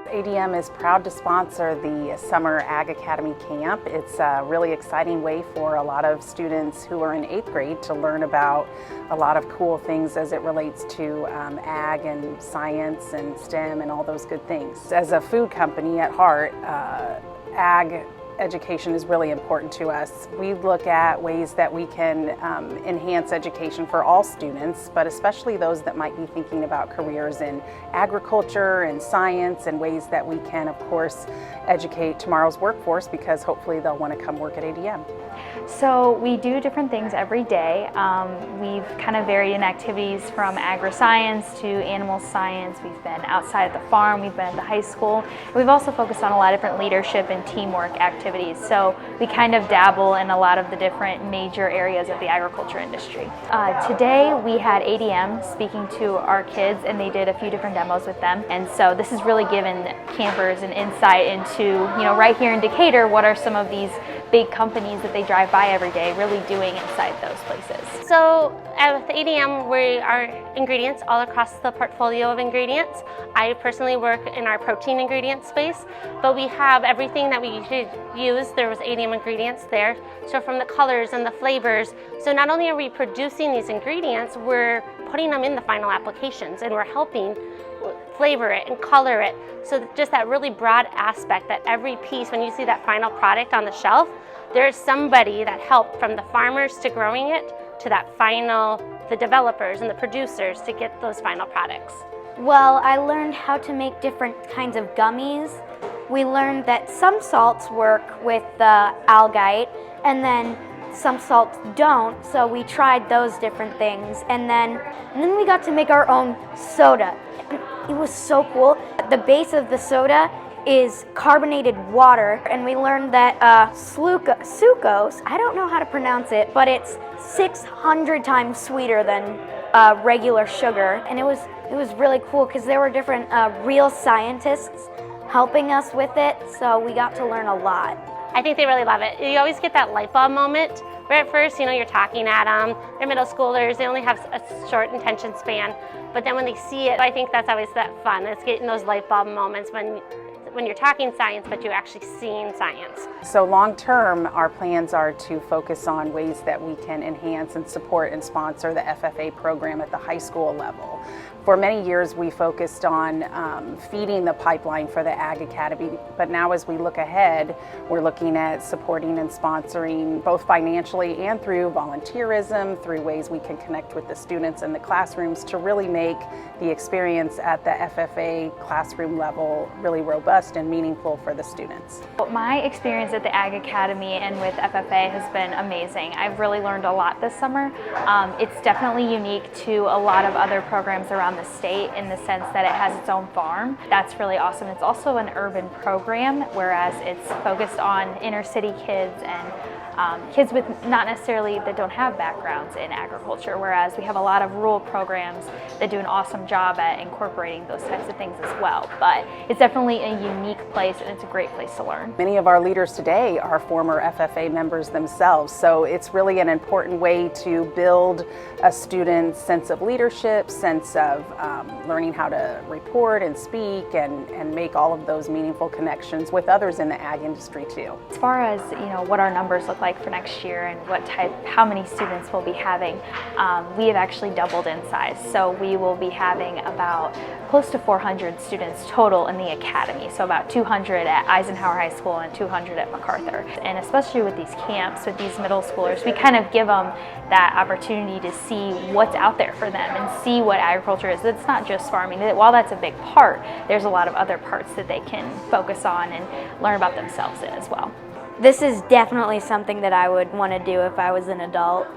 ADM is proud to sponsor the Summer Ag Academy camp. It's a really exciting way for a lot of students who are in 8th grade to learn about a lot of cool things as it relates to ag and science and STEM and all those good things. As a food company at heart, ag education is really important to us. We look at ways that we can enhance education for all students, but especially those that might be thinking about careers in agriculture and science, and ways that we can, of course, educate tomorrow's workforce, because hopefully they'll want to come work at ADM. So we do different things every day. We've kind of varied in activities from agri-science to animal science. We've been outside of the farm, we've been at the high school. We've also focused on a lot of different leadership and teamwork activities. So we kind of dabble in a lot of the different major areas of the agriculture industry. Today we had ADM speaking to our kids, and they did a few different demos with them. And so this has really given campers an insight into, right here in Decatur, what are some of these big companies that they drive by every day really doing inside those places. So with ADM, we are ingredients all across the portfolio of ingredients. I personally work in our protein ingredient space, but we have everything that we usually use. There was ADM ingredients there. So from the colors and the flavors. So not only are we producing these ingredients, we're putting them in the final applications, and we're helping flavor it and color it. So just that really broad aspect, that every piece, when you see that final product on the shelf, there's somebody that helped, from the farmers to growing it to that final, the developers and the producers to get those final products. Well, I learned how to make different kinds of gummies. We learned that some salts work with the algite, and then some salts don't, so we tried those different things, and then we got to make our own soda. It was so cool. The base of the soda is carbonated water, and we learned that sucrose, I don't know how to pronounce it, but it's 600 times sweeter than regular sugar. And it was really cool because there were different real scientists helping us with it, so we got to learn a lot. I think they really love it. You always get that light bulb moment where at first, you're talking at them, they're middle schoolers, they only have a short attention span, but then when they see it, I think that's always that fun. It's getting those light bulb moments when you're talking science, but you're actually seeing science. So long term, our plans are to focus on ways that we can enhance and support and sponsor the FFA program at the high school level. For many years, we focused on feeding the pipeline for the Ag Academy, but now as we look ahead, we're looking at supporting and sponsoring both financially and through volunteerism, through ways we can connect with the students in the classrooms to really make the experience at the FFA classroom level really robust and meaningful for the students. My experience at the Ag Academy and with FFA has been amazing. I've really learned a lot this summer. It's definitely unique to a lot of other programs around the state in the sense that it has its own farm. That's really awesome. It's also an urban program, whereas it's focused on inner city kids and kids with not necessarily that don't have backgrounds in agriculture, whereas we have a lot of rural programs that do an awesome job at incorporating those types of things as well. But it's definitely a unique place, and it's a great place to learn. Many of our leaders today are former FFA members themselves, so it's really an important way to build a student's sense of leadership, sense of learning how to report and speak and make all of those meaningful connections with others in the ag industry too. As far as what our numbers look like for next year and how many students we'll be having, we have actually doubled in size. So we will be having about close to 400 students total in the academy. So about 200 at Eisenhower High School and 200 at MacArthur. And especially with these camps, with these middle schoolers, we kind of give them that opportunity to see what's out there for them and see what agriculture is. It's not just farming. While that's a big part, there's a lot of other parts that they can focus on and learn about themselves in as well. This is definitely something that I would want to do if I was an adult.